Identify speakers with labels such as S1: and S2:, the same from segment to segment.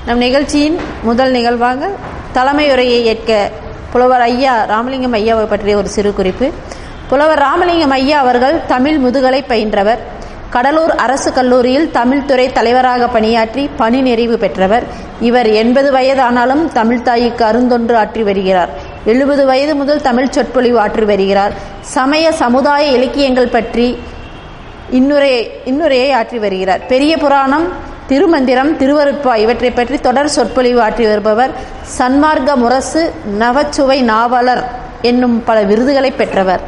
S1: நம் நிகழ்ச்சியின் முதல் நிகழ்வாக தலைமையுரையை ஏற்க புலவர் ஐயா ராமலிங்கம் ஐயாவை பற்றிய ஒரு சிறு குறிப்பு. புலவர் ராமலிங்கம் ஐயா அவர்கள் தமிழ் முதுகலை பயின்றவர். கடலூர் அரசு கல்லூரியில் தமிழ் துறை தலைவராக பணியாற்றி பணி நிறைவு பெற்றவர். இவர் 80 வயதானாலும் தமிழ் தாய்க்கு அருந்தொன்று ஆற்றி வருகிறார். 70 வயது முதல் தமிழ் சொற்பொழிவு ஆற்றி வருகிறார். சமய சமுதாய இலக்கியங்கள் பற்றி இன்னுரையை ஆற்றி வருகிறார். பெரிய புராணம், திருமந்திரம், திருவருட்பா இவற்றை பற்றி தொடர் சொற்பொழிவு ஆற்றி வருபவர். சன்மார்க்க முரசு, நவச்சுவை நாவலர் என்னும் பல விருதுகளை பெற்றவர்.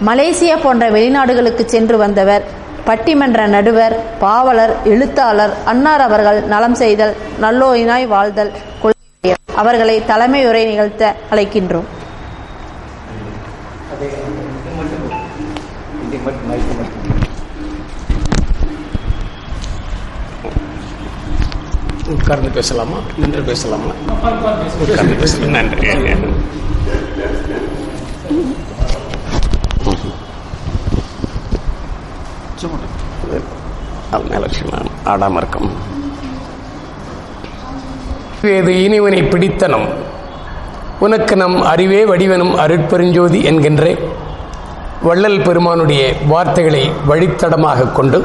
S1: மலேசியா போன்ற வெளிநாடுகளுக்கு சென்று வந்தவர். பட்டிமன்ற நடுவர், பாவலர், எழுத்தாளர். அன்னார் அவர்கள் நலம் செய்தல், நல்லோயினாய் வாழ்தல் கொள்கையர். அவர்களை தலைமை உரை நிகழ்த்த அழைக்கின்றோம்.
S2: உட்கார்ந்து பேசலாமா, நின்று பேசலாமா? உட்கார்ந்து பேசலாம். நன்றி. ஆடாம இருக்கும். இனிவனை பிடித்தனம் உனக்கு நம் அறிவே வடிவனும் அருட்பெருஞ்சோதி என்கின்ற வள்ளல் பெருமானுடைய வார்த்தைகளை வழித்தடமாக கொண்டு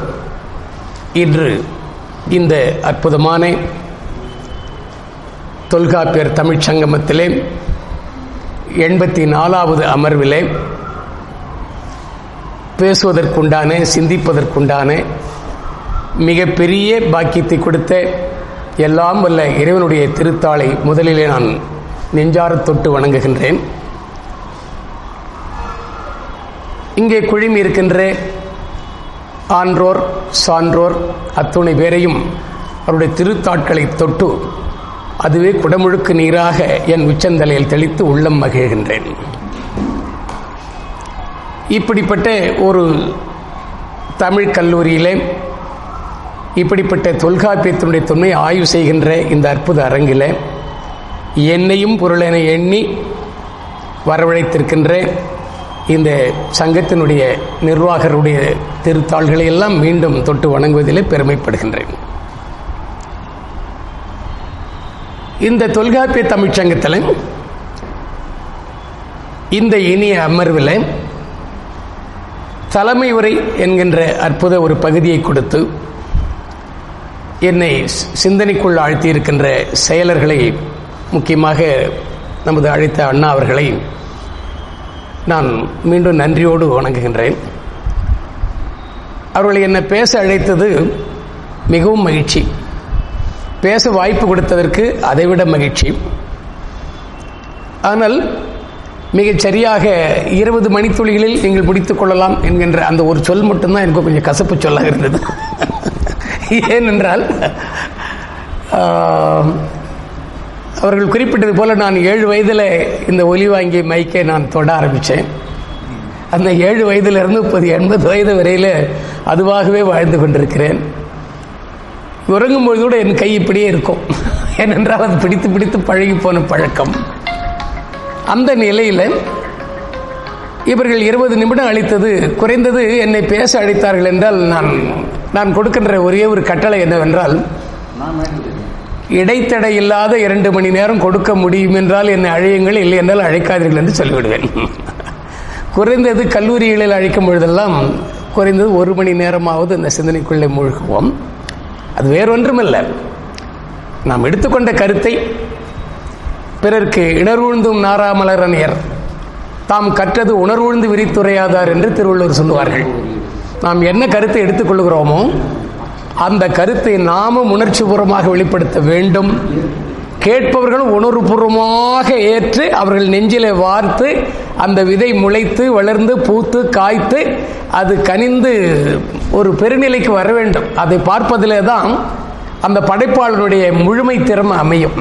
S2: இன்று இந்த அற்புதமான தொல்காப்பியர் தமிழ்ச் சங்கமத்திலே 84வது அமர்விலே பேசுவதற்குண்டான, சிந்திப்பதற்குண்டான மிகப்பெரிய பாக்கியத்தை கொடுத்த எல்லாம் வல்ல இறைவனுடைய திருத்தாளை முதலிலே நான் நெஞ்சார தொட்டு வணங்குகின்றேன். இங்கே குழுமி இருக்கின்ற ஆன்றோர், சான்றோர் அத்துணை பேரையும் அவருடைய திருத்தாட்களை தொட்டு அதுவே குடமுழுக்கு நீராக என் உச்சந்தலையில் தெளித்து உள்ளம் மகிழ்கின்றேன். இப்படிப்பட்ட ஒரு தமிழ் கல்லூரியிலே இப்படிப்பட்ட தொல்காப்பியத்தினுடைய தொன்மை ஆய்வு செய்கின்ற இந்த அற்புத அரங்கில் என்னையும் பொருளென எண்ணி வரவழைத்திருக்கின்ற இந்த சங்கத்தினுடைய நிர்வாகருடைய திருத்தாள்களை எல்லாம் மீண்டும் தொட்டு வணங்குவதிலே பெருமைப்படுகின்றேன். இந்த தொல்காப்பிய தமிழ்ச்சங்கத்தில் இந்த இனிய அமர்வில் தலைமை உரை என்கின்ற அற்புத ஒரு பகுதியை கொடுத்து என்னை சிந்தனைக்குள் ஆழ்த்தியிருக்கின்ற செயலர்களை, முக்கியமாக நமது அழைத்த அண்ணா அவர்களை நான் மீண்டும் நன்றியோடு வணங்குகின்றேன். அவர்களை என்னை பேச அழைத்தது மிகவும் மகிழ்ச்சி. பேச வாய்ப்பு கொடுத்ததற்கு அதைவிட மகிழ்ச்சி. ஆனால் மிகச் சரியாக 20 மணித்துளிகளில் நீங்கள் முடித்துக் கொள்ளலாம் என்கின்ற அந்த ஒரு சொல் மட்டும்தான் எனக்கு கொஞ்சம் கசப்பு சொல்லாக இருந்தது. ஏனென்றால் அவர்கள் குறிப்பிட்டது போல நான் 7 வயதில் இந்த ஒலி வாங்கிய மைக்கை நான் தொட ஆரம்பித்தேன். அந்த 7 வயதிலிருந்து 80 வயது வரையில் அதுவாகவே வாழ்ந்து கொண்டிருக்கிறேன். உறங்கும்போது கூட என் கை இப்படியே இருக்கும். ஏனென்றால் அது பிடித்து பிடித்து பழகி போன பழக்கம். அந்த நிலையில் இவர்கள் 20 நிமிடம் அளித்தது குறைந்தது. என்னை பேச அழைத்தார்கள் என்றால் நான் கொடுக்கின்ற ஒரே ஒரு கட்டளை என்னவென்றால், இடைத்தடை இல்லாத 2 மணி நேரம் கொடுக்க முடியும் என்றால் என்னை அழையுங்கள், இல்லை என்றால் அழைக்காதீர்கள் என்று சொல்லிவிடுவேன். குறைந்தது கல்லூரிகளில் அழைக்கும் பொழுதெல்லாம் குறைந்தது 1 மணி நேரமாவது இந்த சிந்தனைக்குள்ளே மூழ்குவோம். அது வேறொன்றுமல்ல, நாம் எடுத்துக்கொண்ட கருத்தை பிறர்க்கு இணர்வுழ்ந்தும் நாராமலரணியர் தாம் கற்றது உணர்வுழ்ந்து விரித்துரையாதார் என்று திருவள்ளுவர் சொல்லுவார்கள். நாம் என்ன கருத்தை எடுத்துக்கொள்கிறோமோ அந்த கருத்தை நாமும் உணர்ச்சிபூர்வமாக வெளிப்படுத்த வேண்டும். கேட்பவர்களும் உணர்வுபூர்வமாக ஏற்று அவர்கள் நெஞ்சிலே வார்த்து அந்த விதை முளைத்து வளர்ந்து பூத்து காய்த்து அது கனிந்து ஒரு பெருநிலைக்கு வர வேண்டும். அதை பார்ப்பதிலே தான் அந்த படைப்பாளனுடைய முழுமை திறமை அமையும்.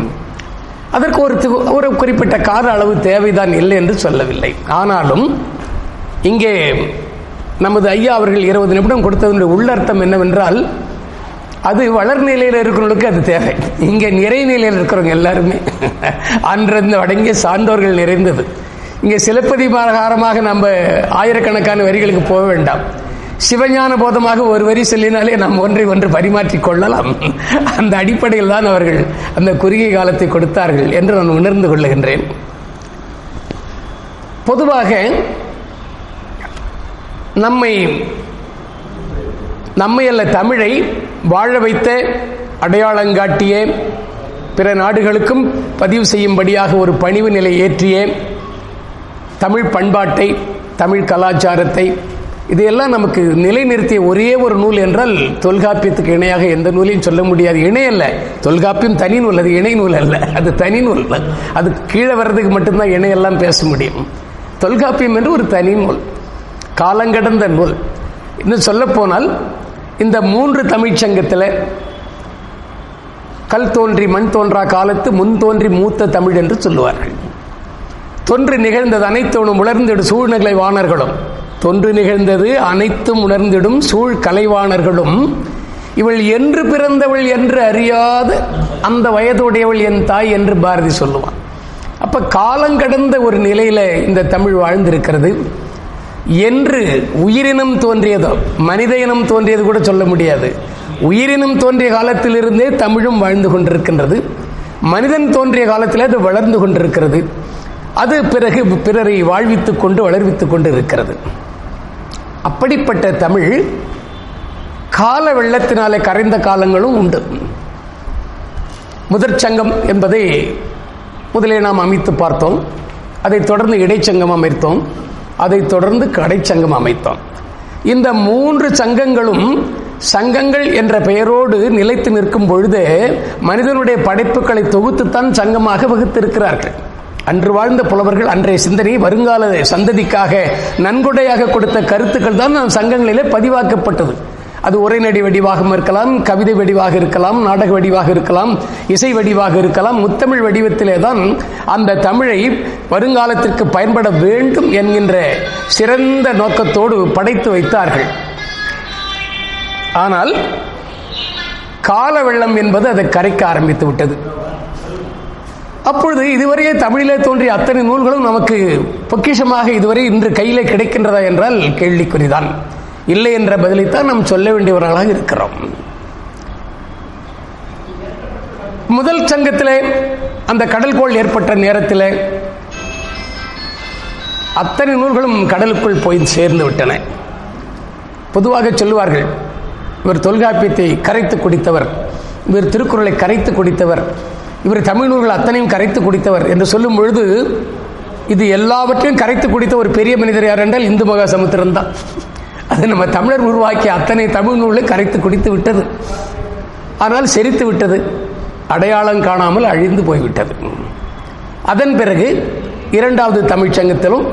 S2: அதற்கு ஒரு குறிப்பிட்ட கால அளவு தேவைதான், இல்லை என்று சொல்லவில்லை. ஆனாலும் இங்கே நமது ஐயா அவர்கள் 20 நிமிடம் கொடுத்ததனுடைய உள்ளர்த்தம் என்னவென்றால், அது வளர்நிலையில் இருக்கிறவங்களுக்கு அது தேவை. இங்கே நிறைநிலையில் இருக்கிறவங்க எல்லாருமே அன்றிருந்து அடங்கிய சான்றோர்கள் நிறைந்தது. இங்கே சிலப்பதிகாரமாக நம்ம ஆயிரக்கணக்கான வரிகளுக்கு போக வேண்டாம். சிவஞான போதமாக ஒரு வரி சொல்லினாலே நாம் ஒன்றை ஒன்று பரிமாற்றிக் கொள்ளலாம். அந்த அடிப்படையில் தான் அவர்கள் அந்த குறுகிய காலத்தை கொடுத்தார்கள் என்று நான் உணர்ந்து கொள்ளுகின்றேன். பொதுவாக நம்மை அல்ல தமிழை வாழ வைத்த அடையாளங்காட்டிய பிற நாடுகளுக்கும் பதிவு செய்யும்படியாக ஒரு பணிவு நிலை ஏற்றிய தமிழ் பண்பாட்டை, தமிழ் கலாச்சாரத்தை, இதையெல்லாம் நமக்கு நிலைநிறுத்திய ஒரே ஒரு நூல் என்றால் தொல்காப்பியத்துக்கு இணையாக எந்த நூலையும் சொல்ல முடியாது. இணை அல்ல, தொல்காப்பியம் தனி நூல், அது இணை நூல் அல்ல, அது தனி நூல். அது கீழே வர்றதுக்கு மட்டும்தான் இணையெல்லாம் பேச முடியும். தொல்காப்பியம் என்று ஒரு தனி நூல், காலங்கடந்த நூல். இன்னும் சொல்ல போனால் இந்த 3 தமிழ்ச்சங்கத்தில் கல் தோன்றி மண் தோன்றா காலத்து முன் தோன்றி மூத்த தமிழ் என்று சொல்லுவார்கள். தொன்று நிகழ்ந்தது அனைத்தோனும் உணர்ந்திடும் சூழ்நிலை வாணர்களும், தொன்று நிகழ்ந்தது அனைத்தும் உணர்ந்திடும் சூழ் கலைவாணர்களும், இவள் என்று பிறந்தவள் என்று அறியாத அந்த வயதுடையவள் என் தாய் என்று பாரதி சொல்லுவான். அப்ப காலங்கடந்த ஒரு நிலையில இந்த தமிழ் வாழ்ந்திருக்கிறது. என்று உயிரினம் தோன்றியதோ, மனித இனம் தோன்றியது கூட சொல்ல முடியாது. உயிரினம் தோன்றிய காலத்திலிருந்தே தமிழும் வாழ்ந்து கொண்டிருக்கின்றது. மனிதன் தோன்றிய காலத்தில் அது வளர்ந்து கொண்டிருக்கிறது. அது பிறகு பிறரை வாழ்வித்துக் கொண்டு வளர்வித்துக் கொண்டு இருக்கிறது. அப்படிப்பட்ட தமிழ் கால வெள்ளத்தினாலே கரைந்த காலங்களும் உண்டு. முதற்சங்கம் என்பதை முதலே நாம் அமைத்து பார்த்தோம். அதைத் தொடர்ந்து இடைச்சங்கம் அமைத்தோம். அதைத் தொடர்ந்து கடைச்சங்கம் அமைத்தோம். இந்த 3 சங்கங்களும் சங்கங்கள் என்ற பெயரோடு நிலைத்து நிற்கும் பொழுது மனிதனுடைய படைப்புகளை தொகுத்துத்தான் சங்கமாக வகுத்திருக்கிறார்கள். அன்று வாழ்ந்த புலவர்கள் அன்றைய சிந்தனை வருங்கால சந்ததிக்காக நன்கொடையாக கொடுத்த கருத்துக்கள் தான் சங்கங்களிலே பதிவாக்கப்பட்டது. அது உரைநடை வடிவாக இருக்கலாம், கவிதை வடிவாக இருக்கலாம், நாடக வடிவாக இருக்கலாம், இசை வடிவாக இருக்கலாம். முத்தமிழ் வடிவத்திலே தான் அந்த தமிழை வருங்காலத்திற்கு பயன்பட வேண்டும் என்கின்ற சிறந்த நோக்கத்தோடு படைத்து வைத்தார்கள். ஆனால் கால வெள்ளம் என்பது அதை கரைக்க ஆரம்பித்து விட்டது. அப்பொழுது இதுவரையே தமிழிலே தோன்றிய அத்தனை நூல்களும் நமக்கு பொக்கிஷமாக இதுவரை இன்று கையிலே கிடைக்கின்றதா என்றால் கேள்விக்குறிதான். இல்லை என்ற பதிலைத்தான் நாம் சொல்ல வேண்டியவர்களாக இருக்கிறோம். முதல் சங்கத்திலே அந்த கடல்கோள் ஏற்பட்ட நேரத்தில் அத்தனை நூல்களும் கடலுக்குள் போய் சேர்ந்து விட்டன. பொதுவாக சொல்லுவார்கள், இவர் தொல்காப்பியத்தை கரைத்து குடித்தவர், இவர் திருக்குறளை கரைத்து குடித்தவர், இவர் தமிழ் நூல்கள் அத்தனையும் கரைத்து குடித்தவர் என்று சொல்லும் பொழுது இது எல்லாவற்றையும் கரைத்து குடித்த ஒரு பெரிய மனிதர் யார் என்றால் இந்து மகா சமுத்திரம் தான். அது நம்ம தமிழர் உருவாக்கிய அத்தனை தமிழ் நூலை கரைத்து குடித்து விட்டது. ஆனால் செரித்து விட்டது, அடையாளம் காணாமல் அழிந்து போய்விட்டது. அதன் பிறகு 2வது தமிழ்ச்சங்கத்திலும்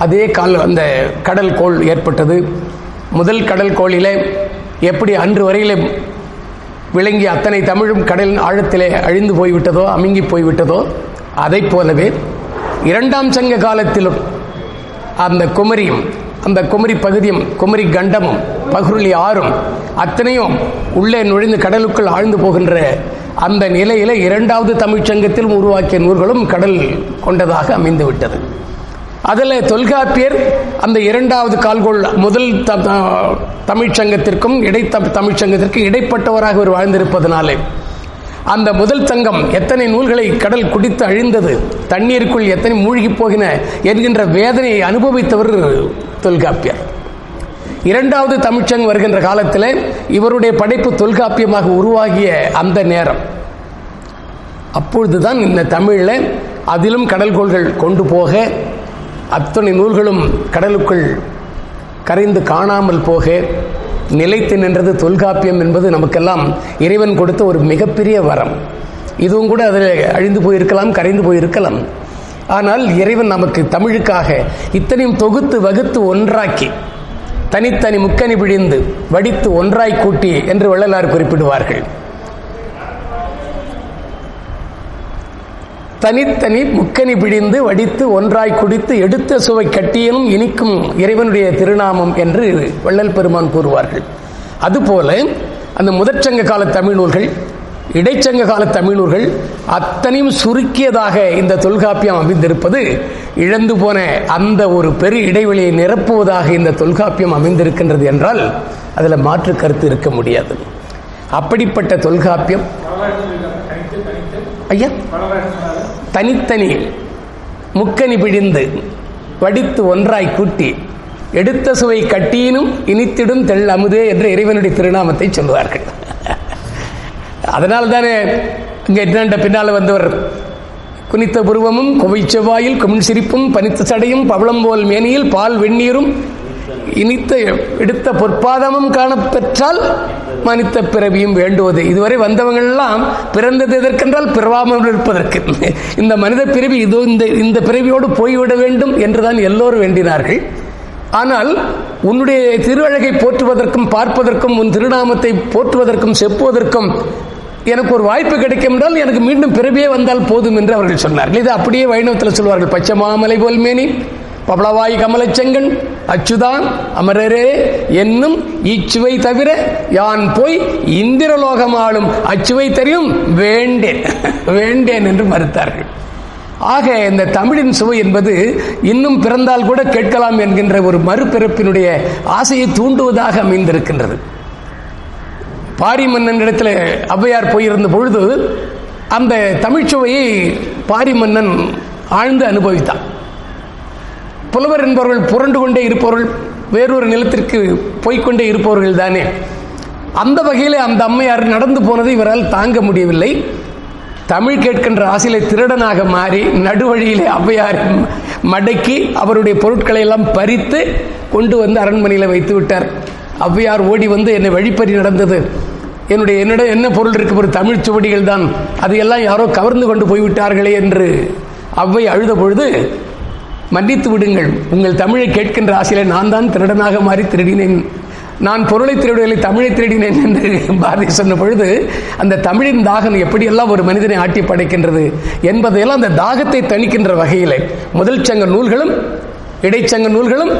S2: அதே அந்த கடல் கோள் ஏற்பட்டது. முதல் கடல் கோளிலே எப்படி அன்று வரையிலே விளங்கிய அத்தனை தமிழும் கடலின் ஆழத்திலே அழிந்து போய்விட்டதோ, அமுங்கி போய்விட்டதோ, அதை போலவே 2ஆம் சங்க காலத்திலும் அந்த குமரியும், அந்த குமரி பகுதியும், குமரி கண்டமும், பகுருளி ஆறும் அத்தனையும் உள்ளே நுழைந்து கடலுக்குள் ஆழ்ந்து போகின்ற அந்த நிலையில 2வது தமிழ்ச்சங்கத்தில் உருவாக்கிய நூல்களும் கடல் கொண்டதாக அமைந்து விட்டது. அதில் தொல்காப்பியர் அந்த 2வது கால்கோள் முதல் தமிழ்ச்சங்கத்திற்கும் தமிழ்ச்சங்கத்திற்கும் இடைப்பட்டவராக அவர் வாழ்ந்திருப்பதனாலே அந்த முதல் சங்கம் எத்தனை நூல்களை கடல் குடித்து அழிந்தது, தண்ணீருக்குள் எத்தனை மூழ்கி போகின என்கின்ற வேதனையை அனுபவித்தவர் தொல்காப்பியர். 2வது தமிழ்ச்சங்கம் வருகின்ற காலத்தில் இவருடைய படைப்பு தொல்காப்பியமாக உருவாகிய அந்த நேரம், அப்பொழுதுதான் இந்த தமிழில் அதிலும் கடல்கோள்கள் கொண்டு போக அத்தனை நூல்களும் கடலுக்குள் கரைந்து காணாமல் போக நிலைத்து நின்றது தொல்காப்பியம் என்பது நமக்கெல்லாம் இறைவன் கொடுத்த ஒரு மிகப்பெரிய வரம். இதுவும் கூட அதில் அழிந்து போயிருக்கலாம், கரைந்து போயிருக்கலாம். ஆனால் இறைவன் நமக்கு தமிழுக்காக இத்தனையும் தொகுத்து வகுத்து ஒன்றாக்கி தனித்தனி முக்கனி பிழிந்து வடித்து ஒன்றாய் கூட்டி என்று வள்ளலார் குறிப்பிடுவார்கள். தனித்தனி முக்கனி பிடிந்து வடித்து ஒன்றாய் குடித்து எடுத்த சுவை கட்டியனும் இனிக்கும் இறைவனுடைய திருநாமம் என்று வள்ளல் பெருமான் கூறுவார்கள். அதுபோல அந்த முதற்சங்க கால தமிழ் நூல்கள் இடைச்சங்க கால தமிழ் நூல்கள் அத்தனையும் சுருக்கியதாக இந்த தொல்காப்பியம் அமைந்திருப்பது இழந்து போன அந்த ஒரு பெரிய இடைவெளியை நிரப்புவதாக இந்த தொல்காப்பியம் அமைந்திருக்கின்றது என்றால் அதில் மாற்று கருத்து இருக்க முடியாது. அப்படிப்பட்ட தொல்காப்பியம் ஐயா தனித்தனி முக்கனி பிழிந்து வடித்து ஒன்றாய் கூட்டி எடுத்த சுவை கட்டியினும் இனித்திடும் தெள் அமுதே என்ற இறைவனுடைய திருநாமத்தை சொல்லுவார்கள். அதனால் தானே இங்கே என்னண்ட பின்னால் வந்தவர் குனித்த புருவமும் குவை செவ்வாயில் குமிழ் சிரிப்பும் பனித்த சடையும் பவளம் போல் மேனியில் பால் வெந்நீரும் இனித்த எடுத்த பொற்பாதமும் காணப்பெற்றால் மனித பிறவியும் வேண்டுவது. இதுவரை வந்தவங்கள்லாம் பிறந்தது எதற்கென்றால் பிறவாமல் இருப்பதற்கு. இந்த மனித பிறவி இதோ இந்த பிறவியோடு போய்விட வேண்டும் என்றுதான் எல்லோரும் வேண்டினார்கள். ஆனால் உன்னுடைய திருஅழகை போற்றுவதற்கும் பார்ப்பதற்கும் உன் திருநாமத்தை போற்றுவதற்கும் செப்புவதற்கும் எனக்கு ஒரு வாய்ப்பு கிடைக்கும் என்றால் எனக்கு மீண்டும் பிறவியே வந்தால் போதும் என்று அவர்கள் சொன்னார்கள். இது அப்படியே வைணவத்தில் சொல்வார்கள். பச்சை மாமலை போல் மேனி பவளவாய் கமலச்செங்கன் அச்சுதான் அமரரே என்னும் இச்சுவை தவிர யான் போய் இந்திரலோகமாளும் அச்சுவை தெரியும் வேண்டேன் வேண்டேன் என்று மறுத்தார்கள். ஆக இந்த தமிழின் சுவை என்பது இன்னும் பிறந்தால் கூட கேட்கலாம் என்கின்ற ஒரு மறுபிறப்பினுடைய ஆசையை தூண்டுவதாக அமைந்திருக்கின்றது. பாரி மன்னன் இடத்துல ஔவையார் போயிருந்த பொழுது அந்த தமிழ்ச்சுவையை பாரி மன்னன் ஆழ்ந்து அனுபவித்தான். புலவர் என்பவர்கள் புரண்டு கொண்டே இருப்பவர்கள், வேறொரு நிலத்திற்கு போய்கொண்டே இருப்பவர்கள் தானே. அந்த வகையில் அந்த அம்மையார் நடந்து போனதை இவரால் தாங்க முடியவில்லை. தமிழ் கேட்கின்ற ஆசையிலே திருடனாக மாறி நடுவழியிலே ஔவையாரை மடக்கி அவருடைய பொருட்களை எல்லாம் பறித்து கொண்டு வந்து அரண்மனையில் வைத்து விட்டார். ஔவையார் ஓடி வந்து என்னை வழிப்பறி நடந்தது, என்னிடம் என்ன பொருள் இருக்கு, ஒரு தமிழ் சுவடிகள் தான், அது எல்லாம் யாரோ கவர்ந்து கொண்டு போய்விட்டார்களே என்று ஔவை அழுத பொழுது, மன்னித்து விடுங்கள், உங்கள் தமிழை கேட்கின்ற ஆசையிலே நான் தான் திருடனாக மாறி திருடினேன், நான் பொருளை திருடவில்லை தமிழை திருடினேன் என்று பாரதி சொன்ன பொழுது அந்த தமிழின் தாகம் எப்படியெல்லாம் ஒரு மனிதனை ஆட்டி படைக்கின்றது என்பதையெல்லாம் அந்த தாகத்தை தணிக்கின்ற வகையில் முதல் சங்க நூல்களும் இடைச்சங்க நூல்களும்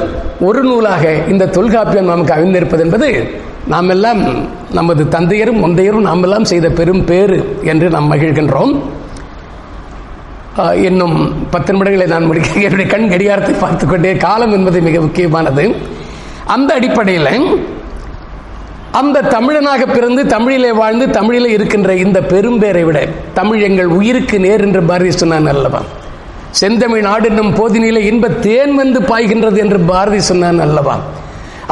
S2: ஒரு நூலாக இந்த தொல்காப்பியம் நமக்கு அமைந்திருப்பது என்பது நாம் எல்லாம் நமது தந்தையரும் முந்தையரும் நாம் எல்லாம் செய்த பெரும் பேறு என்று நாம் மகிழ்கின்றோம். இன்னும் 10 நிமிடங்களை நான் முடிக்க என்னுடைய கண் கடிகாரத்தை பார்த்துக்கொண்டே, காலம் என்பது மிக முக்கியமானது. அந்த அடிப்படையில் அந்த தமிழனாக பிறந்து தமிழிலே வாழ்ந்து தமிழிலே இருக்கின்ற இந்த பெரும்பேரை விட தமிழ் எங்கள் உயிருக்கு நேர் என்று பாரதி சொன்னான் அல்லவா. செந்தமிழ் நாடு என்னும் போதினிலே இன்ப தேன் வந்து பாய்கின்றது என்று பாரதி சொன்னான் அல்லவா.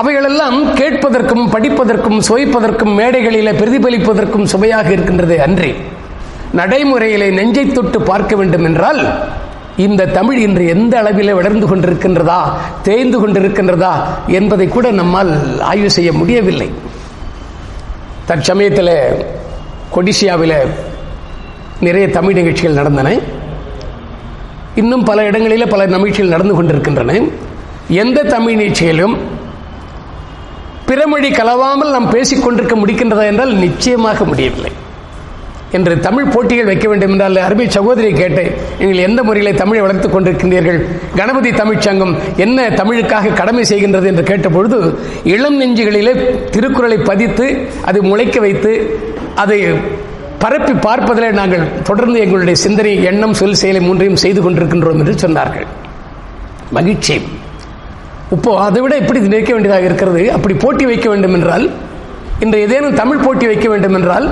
S2: அவைகளெல்லாம் கேட்பதற்கும் படிப்பதற்கும் சுவைப்பதற்கும் மேடைகளிலே பிரதிபலிப்பதற்கும் சுவையாக இருக்கின்றதே அன்றி நடைமுறையிலே நெஞ்சை தொட்டு பார்க்க வேண்டும் என்றால் இந்த தமிழ் இன்று எந்த அளவிலே வளர்ந்து கொண்டிருக்கின்றதா தேய்ந்து கொண்டிருக்கின்றதா என்பதை கூட நம்மால் ஆய்வு செய்ய முடியவில்லை. தற்சமயத்தில் கொடிசியாவில் நிறைய தமிழ் நிகழ்ச்சிகள் நடந்தன. இன்னும் பல இடங்களில் பல நிகழ்ச்சிகள் நடந்து கொண்டிருக்கின்றன. எந்த தமிழ் நிகழ்ச்சியிலும் பிறமொழி கலவாமல் நாம் பேசிக்கொண்டிருக்க முடிக்கின்றதா என்றால் நிச்சயமாக முடியவில்லை. என்று தமிழ் போட்டிகள் வைக்க வேண்டும் என்றால் அருமை சகோதரியை கேட்டேன், நீங்கள் எந்த முறையிலே தமிழை வளர்த்துக் கொண்டிருக்கின்றீர்கள், கணபதி தமிழ்ச்சங்கம் என்ன தமிழுக்காக கடமை செய்கின்றது என்று கேட்டபொழுது இளம் நெஞ்சுகளிலே திருக்குறளை பதித்து அதை முளைக்க வைத்து அதை பரப்பி பார்ப்பதிலே நாங்கள் தொடர்ந்து எங்களுடைய சிந்தனை எண்ணம் சொல் செயலை மூன்றையும் செய்து கொண்டிருக்கின்றோம் என்று சொன்னார்கள். மகிழ்ச்சி. இப்போ அதை விட இப்படி நினைக்க வேண்டியதாக இருக்கிறது. அப்படி போட்டி வைக்க வேண்டும் என்றால், இன்று ஏதேனும் தமிழ் போட்டி வைக்க வேண்டும் என்றால்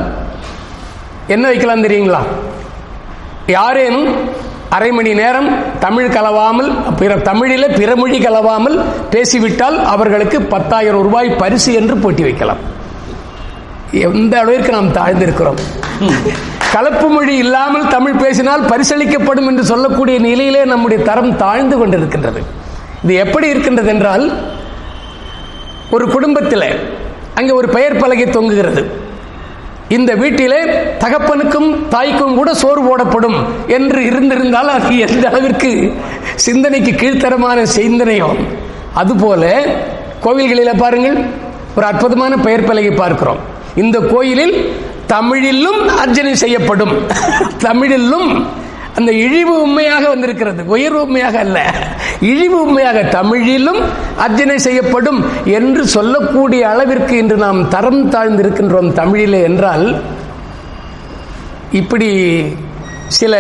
S2: என்ன வைக்கலாம் தெரியுங்களா? யாரேனும் அரை மணி நேரம் தமிழ் கலவாமல் தமிழிலே பிறமொழி கலவாமல் பேசிவிட்டால் அவர்களுக்கு 10,000 ரூபாய் பரிசு என்று போட்டி வைக்கலாம். எந்த அளவிற்கு நாம் தாழ்ந்திருக்கிறோம். கலப்பு மொழி இல்லாமல் தமிழ் பேசினால் பரிசளிக்கப்படும் என்று சொல்லக்கூடிய நிலையிலே நம்முடைய தரம் தாழ்ந்து கொண்டிருக்கின்றது. இது எப்படி இருக்கின்றது என்றால், ஒரு குடும்பத்தில் அங்கே ஒரு பெயர் பலகை தொங்குகிறது. இந்த வீட்டிலே தகப்பனுக்கும் தாய்க்கும் கூட சோறு போடப்படும் என்று இருந்திருந்தால் அது எந்த அளவிற்கு சிந்தனைக்கு கீழ்த்தரமான சிந்தனையோ, அதுபோல கோவில்களில் பாருங்கள், ஒரு அற்புதமான பெயர் பலகை பார்க்கிறோம். இந்த கோயிலில் தமிழிலும் அர்ச்சனை செய்யப்படும். தமிழிலும் அந்த இழிவு உண்மையாக வந்திருக்கிறது, உயர்வு உண்மையாக அல்ல, இழிவு உண்மையாக தமிழிலும் அர்ச்சனை செய்யப்படும் என்று சொல்லக்கூடிய அளவிற்கு இன்று நாம் தரம் தாழ்ந்திருக்கின்றோம் தமிழிலே என்றால் இப்படி சில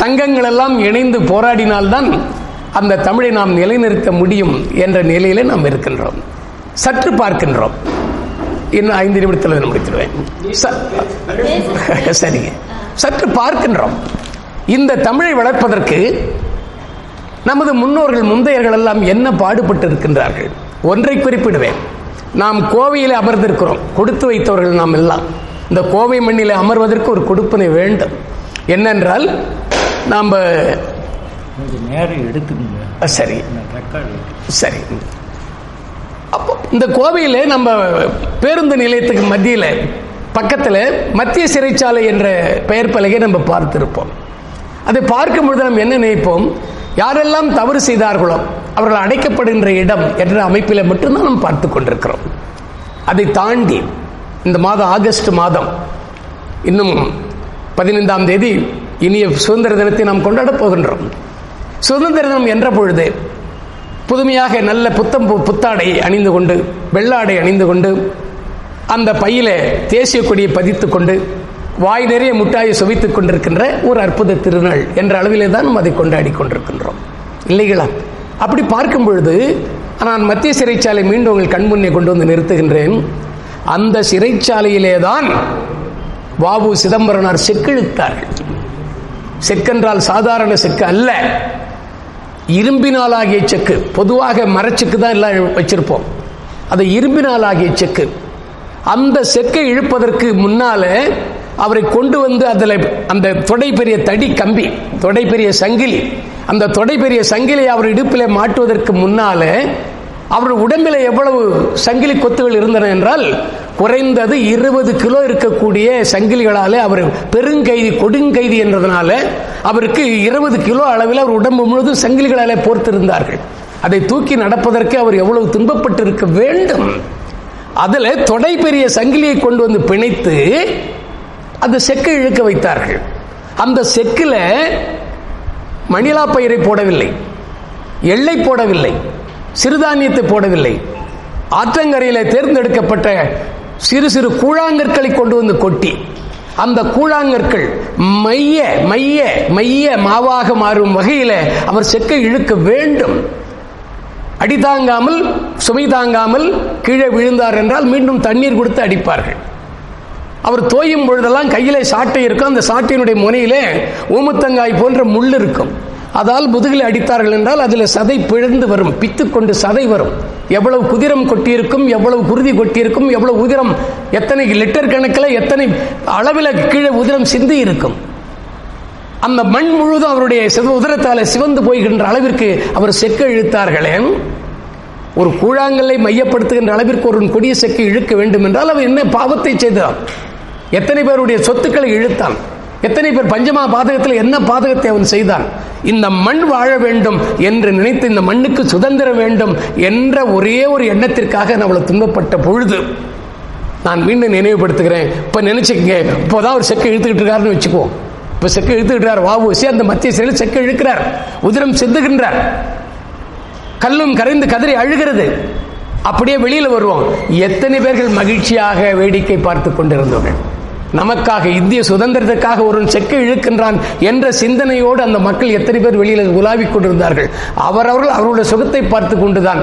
S2: சங்கங்கள் எல்லாம் இணைந்து போராடினால்தான் அந்த தமிழை நாம் நிலைநிறுத்த முடியும் என்ற நிலையில நாம் இருக்கின்றோம். சற்று பார்க்கின்றோம். இன்னும் 5 நிமிடத்தில் முடித்துடுவேன். சரிங்க. சற்று பார்க்கின்றோம். இந்த தமிழை வளர்ப்பதற்கு நமது முன்னோர்கள் முந்தையர்கள் எல்லாம் என்ன பாடுபட்டு இருக்கின்றார்கள். ஒன்றை குறிப்பிடுவேன். நாம் கோவையில் அமர்ந்திருக்கிறோம். கொடுத்து வைத்தவர்கள் நாம் எல்லாம். இந்த கோவை மண்ணில் அமர்வதற்கு ஒரு கொடுப்பனை வேண்டும். என்னென்றால் நாம் சரி சரி அப்போ இந்த கோவையில் நம்ம பேருந்து நிலையத்துக்கு மத்தியில் பக்கத்தில் மத்திய சிறைச்சாலை என்ற பெயர் பலகை நம்ம பார்த்திருப்போம். அதை பார்க்கும் பொழுது நாம் என்ன நினைப்போம், யாரெல்லாம் தவறு செய்தார்களோ அவர்கள் அடைக்கப்படுகின்ற இடம் என்ற அமைப்பில் மட்டும்தான் நாம் பார்த்து கொண்டிருக்கிறோம். அதை தாண்டி இந்த மாதம் ஆகஸ்ட் மாதம் இன்னும் 15ஆம் தேதி இனிய சுதந்திர தினத்தை நாம் கொண்டாடப் போகின்றோம். சுதந்திர தினம் என்ற பொழுது புதுமையாக நல்ல புத்தாடை அணிந்து கொண்டு, வெள்ளாடை அணிந்து கொண்டு, அந்த பையில தேசிய கொடியை பதித்துக் கொண்டு, வாய் நிறைய முட்டாயை சுவைத்துக் கொண்டிருக்கின்ற ஒரு அற்புத திருநாள் என்ற அளவிலே தான் நாம் அதை கொண்டாடி கொண்டிருக்கின்றோம், இல்லைங்களா? அப்படி பார்க்கும் பொழுது நான் மத்திய சிறைச்சாலை மீண்டும் உங்கள் கண்முன்னே கொண்டு வந்து நிறுத்துகின்றேன். அந்த சிறைச்சாலையிலே தான் வாவு சிதம்பரனார் செக்கிழுத்தார்கள். செக்கென்றால் சாதாரண செக்கு அல்ல, இரும்பினால் ஆகிய செக்கு. பொதுவாக மரச்செக்கு தான் எல்லாம் வச்சிருப்போம். அது இரும்பினால் ஆகிய செக்கு. அந்த செக்கை இழுப்பதற்கு முன்னால அவரை கொண்டு வந்து அதில் அந்த தொடை பெரிய தடி கம்பி, தொடை பெரிய சங்கிலி, அந்த தொடை பெரிய சங்கிலி அவர் இடுப்பிலே மாட்டுவதற்கு முன்னால அவர் உடம்பில் எவ்வளவு சங்கிலி கொத்துகள் இருந்தன என்றால் குறைந்தது 20 கிலோ இருக்கக்கூடிய சங்கிலிகளாலே அவர் பெருங்கைதி, கொடுங்கைதி என்றதுனால அவருக்கு 20 கிலோ அளவில் அவர் உடம்பு முழுவதும் சங்கிலிகளாலே போர்த்திருந்தார்கள். அதை தூக்கி நடப்பதற்கு அவர் எவ்வளவு துன்பப்பட்டு இருக்க வேண்டும். அதில் தொடை பெரிய சங்கிலியை கொண்டு வந்து பிணைத்து அந்த செக்கை இழுக்க வைத்தார்கள். அந்த செக்கில் மணிலா பயிரை போடவில்லை, எள்ளை போடவில்லை, சிறுதானியத்தை போடவில்லை. ஆற்றங்கரையில் தேர்ந்தெடுக்கப்பட்ட சிறு சிறு கூழாங்கற்களை கொண்டு வந்து கொட்டி, அந்த கூழாங்கற்கள் மைய மைய மைய மாவாக மாறும் வகையில் அவர் செக்கை இழுக்க வேண்டும். அடி தாங்காமல், சுமை தாங்காமல் கீழே விழுந்தார் என்றால் மீண்டும் தண்ணீர் கொடுத்து அடிப்பார்கள். அவர் தோயும் பொழுதெல்லாம் கையிலே சாட்டை இருக்கும். அந்த சாட்டையினுடைய முனையிலே ஊமுத்தங்காய் போன்ற முள் இருக்கும். அதால் முதுகில் அடித்தார்கள் என்றால் அதில் சதை பிழந்து வரும், பித்து கொண்டு சதை வரும். எவ்வளவு குதிரம் கொட்டியிருக்கும், எவ்வளவு குருதி கொட்டியிருக்கும், எவ்வளவு உதிரம், எத்தனை லிட்டர் கணக்கில், எத்தனை அளவில் கீழே உதிரம் சிந்தி இருக்கும். அந்த மண் முழுவதும் அவருடைய உதிரத்தால் சிவந்து போய்கின்ற அளவிற்கு அவர் செக்க இழுத்தார்களே. ஒரு கூழாங்கல்லை மையப்படுத்துகின்ற அளவிற்கு ஒரு கொடிய செக்கை இழுக்க வேண்டும் என்றால் அவர் என்ன பாவத்தை செய்தான்? எத்தனை பேருடைய சொத்துக்களை இழுத்தான்? எத்தனை பேர் பஞ்சமா பாதகத்தில் என்ன பாதகத்தை அவன் செய்தான்? இந்த மண் வாழ வேண்டும் என்று நினைத்து, இந்த மண்ணுக்கு சுதந்திரம் வேண்டும் என்ற ஒரே ஒரு எண்ணத்திற்காக அவ்வளவு துன்பப்பட்ட பொழுது நான் மீண்டும் நினைவுபடுத்துகிறேன். இப்ப நினைச்சுக்கங்க, இப்போதான் ஒரு செக்கை இழுத்துக்கிட்டு இருக்காருன்னு வச்சுக்குவோம். இப்ப செக்கை இழுத்துக்கிட்டார் வாவுசி, அந்த மத்திய சிறையில் செக்கை இழுக்கிறார், உதிரம் சிந்துகின்றார், கல்லும் கரைந்து கதறி அழுகிறது. அப்படியே வெளியில வருவோம். எத்தனை பேர்கள் மகிழ்ச்சியாக வேடிக்கை பார்த்து கொண்டிருந்தவர்கள். நமக்காக, இந்திய சுதந்திரத்துக்காக ஒருவன் செக்கை இழுக்கின்றான் என்ற சிந்தனையோடு அந்த மக்கள் எத்தனை பேர் வெளியில் உலாவிக் கொண்டிருந்தார்கள். அவரவர்கள் அவருடைய சுகத்தை பார்த்து கொண்டுதான்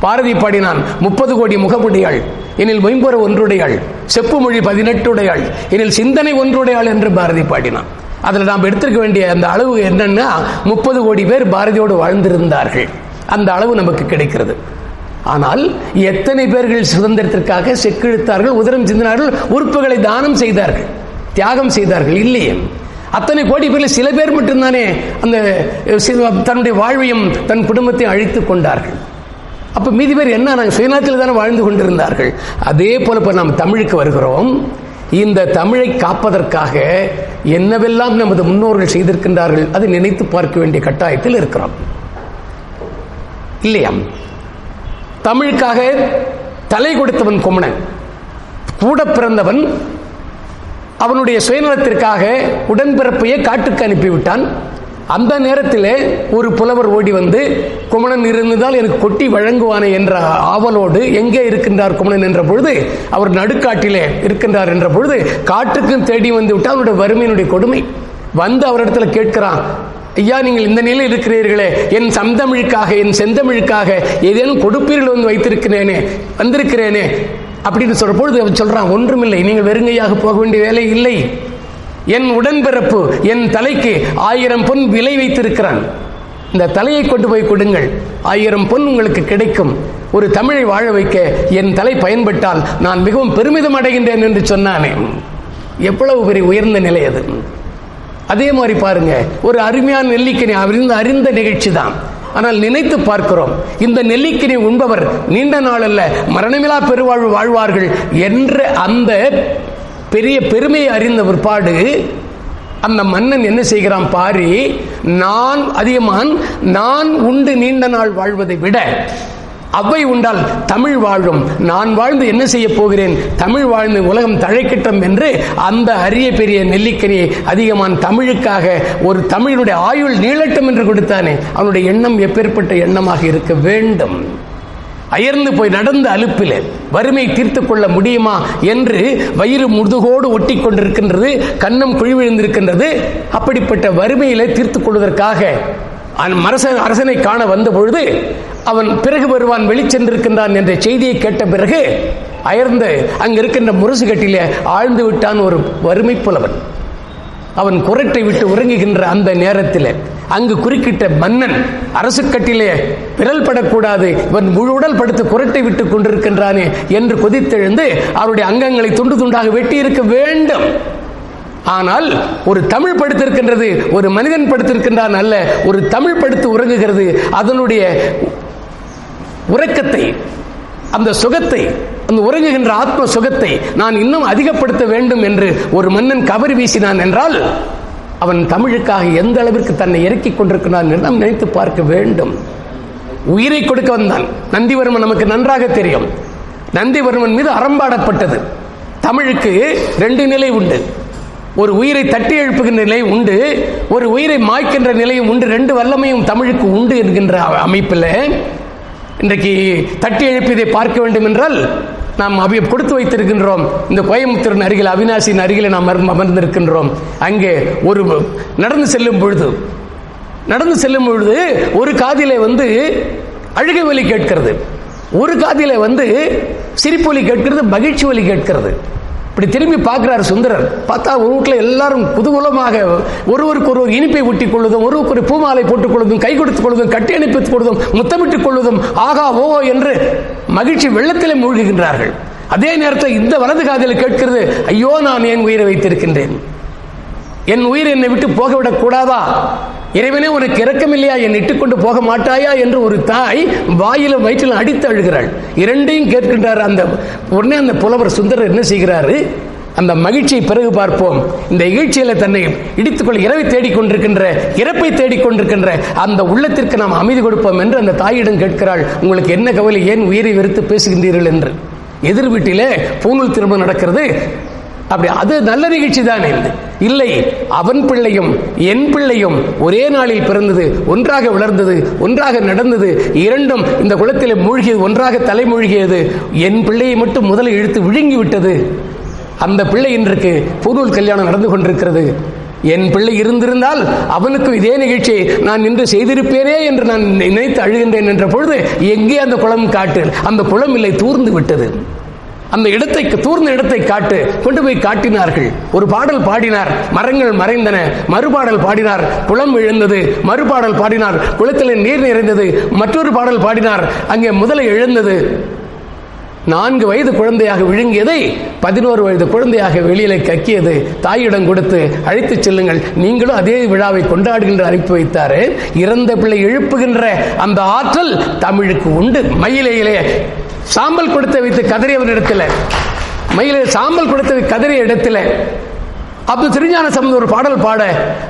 S2: பாரதி பாடினான், 30 கோடி முகமுடையாள் எனில் மொயம்புற ஒன்றுடையாள், செப்பு மொழி 18 உடையாள் எனில் சிந்தனை ஒன்றுடையாள் என்று பாரதி பாடினான். அதில் நாம் எடுத்துக்க வேண்டிய அந்த அளவு என்னன்னா, 30 கோடி பேர் பாரதியோடு வாழ்ந்திருந்தார்கள். அந்த அளவு நமக்கு கிடைக்கிறது. ஆனால் எத்தனை பேர்கள் சுதந்திரத்திற்காக செக்கிழுத்தார்கள், உதிரம் சிந்தினார்கள், உறுப்புகளை தானம் செய்தார்கள், தியாகம் செய்தார்கள்? இல்லையே. அத்தனை கோடி பேரில் சில பேர் மட்டும்தானே அந்த தன்னுடைய வாழ்வையும் தன் குடும்பத்தையும் அழித்துக் கொண்டார்கள். அப்ப மீதி பேர் என்ன, நாங்கள் சுயநலத்தில் தானே வாழ்ந்து கொண்டிருந்தார்கள். அதே போல இப்ப நாம் தமிழுக்கு வருகிறோம். இந்த தமிழை காப்பதற்காக என்னவெல்லாம் நமது முன்னோர்கள் செய்திருக்கின்றார்கள் அதை நினைத்து பார்க்க வேண்டிய கட்டாயத்தில் இருக்கிறோம், இல்லையா? தமிழுக்காக தலை கொடுத்தவன் கொமணன், கூட பிறந்தவன் அவனுடைய சுயநலத்திற்காக உடன்பிறப்பையே காட்டுக்கு அனுப்பிவிட்டான். அந்த நேரத்தில் ஒரு புலவர் ஓடி வந்து, குமணன் இருந்தால் எனக்கு கொட்டி வழங்குவானே என்ற ஆவலோடு, எங்கே இருக்கின்றார் குமணன் என்ற பொழுது, அவர் நடுக்காட்டிலே இருக்கின்றார் என்ற பொழுது, காட்டுக்கும் தேடி வந்து விட்டால் அவருடைய வறுமையினுடைய கொடுமை. வந்து அவரிடத்துல கேட்கிறான், ஐயா நீங்கள் இந்த நிலையில் இருக்கிறீர்களே, என் சந்தமிழுக்காக என் செந்தமிழுக்காக ஏதேனும் கொடுப்பீர்கள் வந்து வைத்திருக்கிறேனே, வந்திருக்கிறேனே அப்படின்னு சொல்ற பொழுது அவன் சொல்றான், ஒன்றுமில்லை, நீங்கள் வெறுங்கையாக போக வேண்டிய வேலை இல்லை. என் உடன்பிறப்பு என் தலைக்கு 1000 பொன் விலை வைத்திருக்கிறான். இந்த தலையை கொண்டு போய் கொடுங்கள், 1000 பொன் உங்களுக்கு கிடைக்கும். ஒரு தமிழை வாழ வைக்க என் தலை பயன்பட்டால் நான் மிகவும் பெருமிதம் அடைகின்றேன் என்று சொன்னானே. எவ்வளவு பெரிய உயர்ந்த நிலை அது. அதே மாதிரி பாருங்க, ஒரு அருமையான நெல்லிக்கனி அறிந்த நிகழ்ச்சி தான். ஆனால் நினைத்து பார்க்கிறோம், இந்த நெல்லிக்கனி உண்பவர் நீண்ட நாள் அல்ல மரணமில்லா பெருவாழ்வு வாழ்வார்கள் என்ற அந்த பெரிய பெருமையை அறிந்த பிற்பாடு அந்த மன்னன் என்ன செய்கிறான் பாரி, நான் அதிகமான் நான் உண்டு நீண்ட நாள் வாழ்வதை விட அவை உண்டால் தமிழ் வாழும், நான் வாழ்ந்து என்ன செய்ய போகிறேன், தமிழ் வாழ்ந்து உலகம் தழைக்கட்டும் என்று அந்த அரிய பெரிய நெல்லிக்கனியை அதிகமான் தமிழுக்காக, ஒரு தமிழுடைய ஆயுள் நீளட்டும் என்று கொடுத்தானே. அவனுடைய எண்ணம் எப்பேற்பட்ட எண்ணமாக இருக்க வேண்டும். அயர்ந்து போய் நடந்த அலுப்பில் வறுமை தீர்த்து கொள்ள முடியுமா என்று வயிறு முதுகோடு ஒட்டி கொண்டிருக்கின்றது, கன்னம் குழிவிழுந்திருக்கின்றது. அப்படிப்பட்ட வறுமையிலே தீர்த்து கொள்வதற்காக அரசனை காண வந்த பொழுது அவன் பிறகு வருவான், வெளிச்சென்றிருக்கின்றான் என்ற செய்தியை கேட்ட பிறகு அயர்ந்து அங்கு இருக்கின்ற முரசு கட்டிலே ஆழ்ந்து விட்டான் ஒரு வறுமை புலவன். அவன் குரட்டை விட்டு உறங்குகின்ற அந்த நேரத்தில் அங்கு குறுக்கிட்ட மன்னன், அரசு கட்டிலே விரல் படக்கூடாது, இவன் முழு உடல் படுத்து குரட்டை விட்டுக் கொண்டிருக்கின்றானே என்று கொதித்தெழுந்து அவருடைய அங்கங்களை துண்டு துண்டாக வெட்டி இருக்க வேண்டும். ஆனால் ஒரு தமிழ் படுத்திருக்கின்றது, ஒரு மனிதன் படுத்திருக்கின்றான் அல்ல, ஒரு தமிழ் படுத்து உறங்குகிறது. அதனுடைய உறக்கத்தை, அந்த சுகத்தை, அந்த உறங்குகின்ற ஆத்ம சுகத்தை நான் இன்னும் அதிகப்படுத்த வேண்டும் என்று ஒரு மன்னன் கவரி வீசினான் என்றால் அவன் தமிழுக்காக எந்த அளவிற்கு தன்னை இறக்கிக் கொண்டிருக்கிறான் என்று நாம் நினைத்து பார்க்க வேண்டும். உயிரை கொடுக்க வந்தான். நந்திவர்மன் நமக்கு நன்றாக தெரியும். நந்திவர்மன் மீது அறம்பாடப்பட்டது. தமிழுக்கு 2 நிலை உண்டு. ஒரு உயிரை தட்டி எழுப்புகின்ற நிலை உண்டு, ஒரு உயிரை மாய்க்கின்ற நிலையும் உண்டு. 2 வல்லமையும் தமிழுக்கு உண்டு என்கின்ற அமைப்பில் இன்றைக்கு தட்டி எழுப்பியதை பார்க்க வேண்டும் என்றால் நாம் கொடுத்து வைத்திருக்கின்றோம். இந்த கோயம்புத்தூரின் அருகில், அவினாசியின் அருகில் நாம் அமர்ந்திருக்கின்றோம். அங்கே ஒரு நடந்து செல்லும் பொழுது ஒரு காதிலே வந்து அழுகை ஒலி கேட்கிறது, ஒரு காதிலே வந்து சிரிப்பு ஒலி கேட்கிறது, மகிழ்ச்சி ஒலி கேட்கிறது. இப்படி திரும்பி பார்க்கிறார் சுந்தரர். பார்த்தா ஒரு வீட்டில் எல்லாரும் குதூகலமாக ஒருவருக்கு ஒருவர் இனிப்பை ஊட்டிக் கொள்வதும், ஒருவருக்கு ஒரு பூமாலை போட்டுக் கொள்வதும், கை கொடுத்துக் கொள்வதும், கட்டி அணைப்பித்துக் கொள்வதும், முத்தமிட்டுக் கொள்வதும், ஆகா ஓ என்று மகிழ்ச்சி வெள்ளத்திலே மூழ்குகின்றார்கள். அதே நேரத்தில் இந்த வலது காதில் கேட்கிறது, ஐயோ நான் என் உயிரை வைத்திருக்கின்றேன், என் உயிர் என்னை விட்டு போகவிடக் கூடாதா, இறைவனே உனக்கு இரக்கமில்லையா, என் இட்டுக்கொண்டு போக மாட்டாயா என்று ஒரு தாய் வாயிலும் வயிற்றிலும் அடித்து அழுகிறாள். 2ஐயும் கேட்கின்றார். அந்த உடனே அந்த புலவர் சுந்தரர் என்ன செய்கிறாரு, அந்த மகிழ்ச்சியை பிறகு பார்ப்போம், இந்த இகழ்ச்சியில தன்னை இடித்துக்கொள்ள இரவை தேடிக்கொண்டிருக்கின்ற, இறப்பை தேடிக்கொண்டிருக்கின்ற அந்த உள்ளத்திற்கு நாம் அமைதி கொடுப்போம் என்று அந்த தாயிடம் கேட்கிறாள். உங்களுக்கு என்ன கவலை, ஏன் உயிரை வெறுத்து பேசுகின்றீர்கள் என்று. எதிர் வீட்டிலே பூணூல் திருமணம் நடக்கிறது. அப்படி அது நல்ல நிகழ்ச்சி தானே? இல்லை, அவன் பிள்ளையும் என் பிள்ளையும் ஒரே நாளில் பிறந்தது, ஒன்றாக வளர்ந்தது, ஒன்றாக நடந்தது, 2ம் இந்த குளத்திலே மூழ்கியது, ஒன்றாக தலைமூழ்கியது. என் பிள்ளையை மட்டும் முதலில் இழுத்து விழுங்கி விட்டது. அந்த பிள்ளை இன்றைக்கு பூணூல் கல்யாணம் நடந்து கொண்டிருக்கிறது. என் பிள்ளை இருந்திருந்தால் அவனுக்கு இதே நிகழ்ச்சியை நான் இன்று செய்திருப்பேனே என்று நான் நினைத்து அழுகின்றேன் என்ற பொழுது எங்கே அந்த குளம் காட்டு, அந்த குளம் இல்லை, தூர்ந்து விட்டது. அந்த இடத்தை, தூர்ந்த இடத்தை காட்டு கொண்டு போய் காட்டினார்கள். ஒரு பாடல் பாடினார், மரங்கள் மறைந்தன. மறுபாடல் பாடினார், குளம் எழுந்தது. மறுபாடல் பாடினார், குளத்தில் நீர் நிறைந்தது. மற்றொரு பாடல் பாடினார், அங்கே முதலை எழுந்தது. 4 வயது குழந்தையாக விழுங்கியதை 11 வயது குழந்தையாக வெளியிலே கக்கியது. தாயிடம் கொடுத்து அழைத்து செல்லுங்கள், நீங்களும் அதே விழாவை கொண்டாடுகின்ற அனுப்பி வைத்தாரு. இறந்த பிள்ளை எழுப்புகின்ற அந்த ஆற்றல் தமிழுக்கு உண்டு. மயிலையிலே சாம்பல் கொடுத்து வைத்து கதறியவனிடத்தில், மயிலே சாம்பல் கொடுத்து கதறிய இடத்துல அப்ப திருஞான சம்பந்தர் ஒரு பாடல் பாட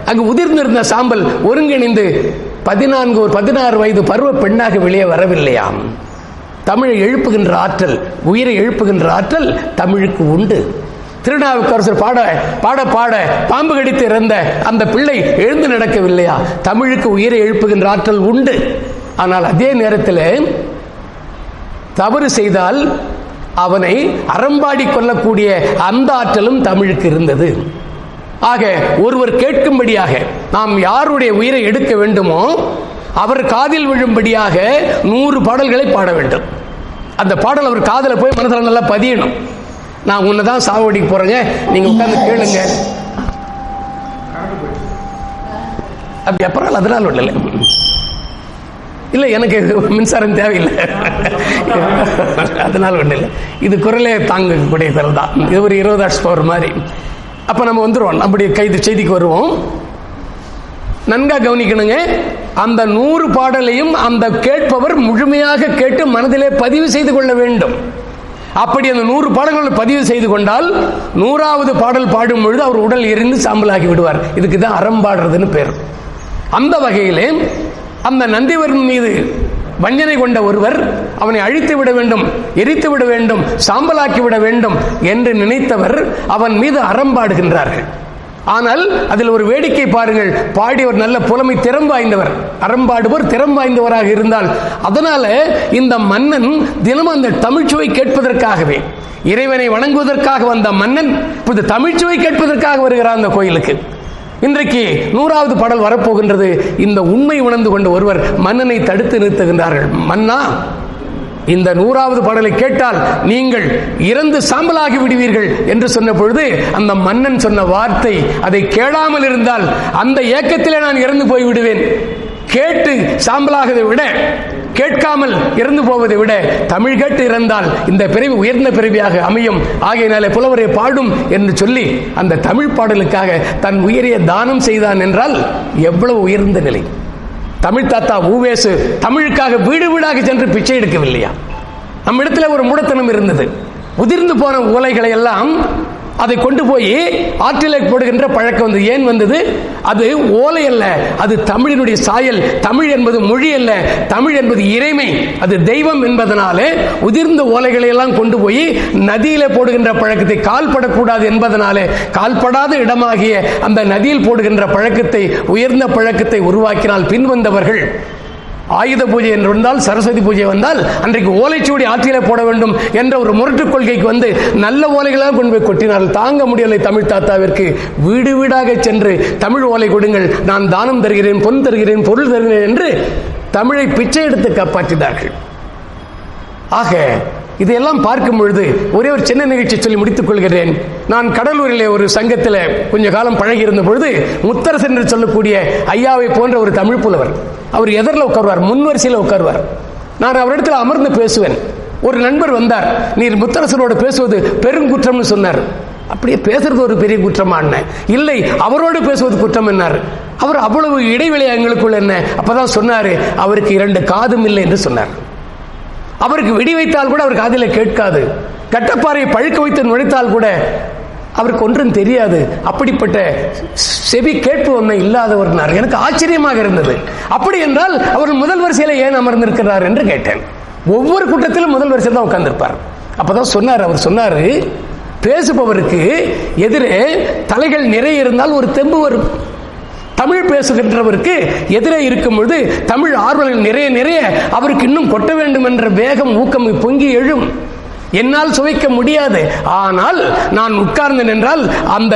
S2: அங்கு உதிர்ந்திருந்த சாம்பல் ஒருங்கிணைந்து 16 வயது பருவ பெண்ணாக வெளியே வரவில்லையாம். தமிழை எழுப்புகின்ற ஆற்றல், உயிரை எழுப்புகின்ற ஆற்றல் தமிழுக்கு உண்டு. திருநாவுக்கரசர் பாட பாட பாட பாம்பு கடித்து இறந்த அந்த பிள்ளை எழுந்து நடக்கவில்லையா? தமிழுக்கு உயிரை எழுப்புகின்ற ஆற்றல் உண்டு. ஆனால் அதே நேரத்தில் தவறு செய்தால் அவனை அறம்பாடி கொள்ளக்கூடிய அந்த ஆற்றலும் தமிழுக்கு இருந்தது. ஆக ஒருவர் கேட்கும்படியாக நாம் யாருடைய உயிரை எடுக்க வேண்டுமோ அவர் காதில் விழும்படியாக 100 பாடல்களை பாட வேண்டும். அந்த பாடல் அவர் காதில் போய் மனதில் நல்லா பதியணும். நான் உன்னதான் சாவடிக்க போறேங்க, நீங்க உட்கார்ந்து கேளுங்க. அப்படி அப்புறம் அதனால ஒண்ணு இல்லை, எனக்கு மின்சாரம் தேவையில்லை, அதனால ஒண்ணு இல்லை. இது குரலே தாங்கக்கூடிய குரல் தான். இது ஒரு 20 வாட்ஸ் பவர் மாதிரி. அப்ப நம்ம வந்துருவோம், நம்முடைய செய்திக்கு வருவோம். நன்கா கவனிக்கணுங்க. அந்த 100 பாடலையும் அந்த கேட்பவர் முழுமையாக கேட்டு மனதிலே பதிவு செய்து கொள்ள வேண்டும். அப்படி அந்த 100 பாடல்கள் பதிவு செய்து கொண்டால் 100வது பாடல் பாடும் பொழுது அவர் உடல் எரிந்து சாம்பலாகி விடுவார். இதுக்கு தான் அறம்பாடுறதுன்னு பேர். அந்த வகையிலே அந்த நந்திவரன் மீது வஞ்சனை கொண்ட ஒருவர் அவனை அழித்து விட வேண்டும், எரித்து விட வேண்டும், சாம்பலாக்கி விட வேண்டும் என்று நினைத்தவர் அவன் மீது அறம்பாடுகின்றார்கள். ஆனால் அதில் ஒரு வேடிக்கை பாருங்கள். பாடியவர் நல்ல புலமை திறம் வாய்ந்தவர், அறம்பாடுவர் திறம் வாய்ந்தவராக இருந்தால் அதனால இந்த மன்னன் தினமும் அந்த தமிழ்ச்சுவை கேட்பதற்காகவே, இறைவனை வணங்குவதற்காக வந்த மன்னன் இப்போது தமிழ்ச்சுவை கேட்பதற்காக வருகிறார் அந்த கோயிலுக்கு. இன்றைக்கு 100வது பாடல் வரப்போகின்றது. இந்த உண்மை உணர்ந்து கொண்ட ஒருவர் மன்னனை தடுத்து நிறுத்துகின்றார்கள். மன்னா, இந்த 100வது பாடலை கேட்டால் நீங்கள் இறந்து சாம்பலாகி விடுவீர்கள் என்று சொன்ன பொழுது அந்த மன்னன் சொன்ன வார்த்தை, அதை கேளாமல் இருந்தால் அந்த ஏக்கத்திலே நான் இறந்து போய் விடுவேன். கேட்டு சாம்பலாகதை விட கேட்காமல் இறந்து போவதை விட தமிழ் கேட்டு இறந்தால் இந்த பிறவி உயர்ந்த பிறவியாக அமையும். ஆகையினாலே புலவரை பாடும் என்று சொல்லி அந்த தமிழ் பாடலுக்காக தன் உயிரை தானம் செய்தான் என்றால் எவ்வளவு உயர்ந்த நிலை! தமிழ் தாத்தா ஊவேசு தமிழுக்காக வீடு வீடாக சென்று பிச்சை எடுக்கவில்லையா? நம்ம இடத்துல ஒரு மூடத்தனம் இருந்தது. உதிர்ந்து போன ஓலைகளை எல்லாம் அதை கொண்டு போய் ஆற்றிலே போடுகின்ற பழக்கம் வந்து ஏன் வந்தது? அது ஓலை அல்ல, அது தமிழினுடைய சாயல். தமிழ் என்பது மொழி அல்ல, தமிழ் என்பது இறைமை, அது தெய்வம் என்பதனாலே உதிர்ந்த ஓலைகளை எல்லாம் கொண்டு போய் நதியிலே போடுகின்ற பழக்கத்தை, கால்படக்கூடாது என்பதனாலே கால்படாத இடமாகிய அந்த நதியில் போடுகின்ற பழக்கத்தை, உயர்ந்த பழக்கத்தை உருவாக்கினால் பின்வந்தவர்கள் ஆயுத பூஜை என்று வந்தால், சரஸ்வதி பூஜை வந்தால் அன்றைக்கு ஓலைச்சுவடி ஆற்றிலே போட வேண்டும் என்ற ஒரு முரட்டு கொள்கைக்கு வந்து நல்ல ஓலைகளாக கொண்டு போய் கொட்டினார்கள். தாங்க முடியலை தமிழ் தாத்தாவிற்கு. வீடு வீடாக சென்று தமிழ் ஓலை கொடுங்கள், நான் தானம் தருகிறேன், பொன் தருகிறேன், பொருள் தருகிறேன் என்று தமிழை பிச்சை எடுத்து காப்பாற்றினார்கள். ஆக இதையெல்லாம் பார்க்கும் பொழுது ஒரே ஒரு சின்ன நிகழ்ச்சி சொல்லி முடித்துக் கொள்கிறேன். நான் கடலூரிலே ஒரு சங்கத்தில் கொஞ்ச காலம் பழகி இருந்த பொழுது முத்தரசன் என்று சொல்லக்கூடிய ஐயாவை போன்ற ஒரு தமிழ் புலவர், அவர் எதிரில் உட்கார்வார், முன்வரிசையில் உட்கார்வார். நான் அவரிடத்தில் அமர்ந்து பேசுவேன். ஒரு நண்பர் வந்தார், நீர் முத்தரசனோடு பேசுவது பெருங்குற்றம்னு சொன்னார். அப்படியே பேசுறது ஒரு பெரிய குற்றமான? இல்லை, அவரோடு பேசுவது குற்றம் என்னார். அவர் அவ்வளவு இடைவெளி எங்களுக்குள்ள என்ன? அப்பதான் சொன்னாரு, அவருக்கு 2 காதும் இல்லை என்று சொன்னார். அவருக்கு வெடி வைத்தால் கூட அவர் காதில் கேட்காது. கட்டப்பாறையை பழுக்க வைத்து நுழைத்தால் கூட அவருக்கு ஒன்றும் தெரியாது. அப்படிப்பட்ட செவி கேட்பு ஒன்றை இல்லாதவர். எனக்கு ஆச்சரியமாக இருந்தது. அப்படி என்றால் அவர் முதல் வரிசையில ஏன் அமர்ந்திருக்கிறார் என்று கேட்டேன். ஒவ்வொரு கூட்டத்திலும் முதல் வரிசையில் தான் உட்கார்ந்திருப்பார். அப்பதான் சொன்னார், அவர் சொன்னாரு, பேசுபவருக்கு எதிரே தலைகள் நிறைய இருந்தால் ஒரு தெம்பு வரும். தமிழ் பேசுகின்றவருக்கு எதிரே இருக்கும் பொழுது தமிழ் ஆர்வலர்கள் நிறைய நிறைய அவருக்கு இன்னும் கொட்ட வேண்டும் என்ற வேகம், ஊக்கம் பொங்கி எழும். என்னால் சுவைக்க முடியாது. ஆனால் நான் உட்கார்ந்தேன் என்றால் அந்த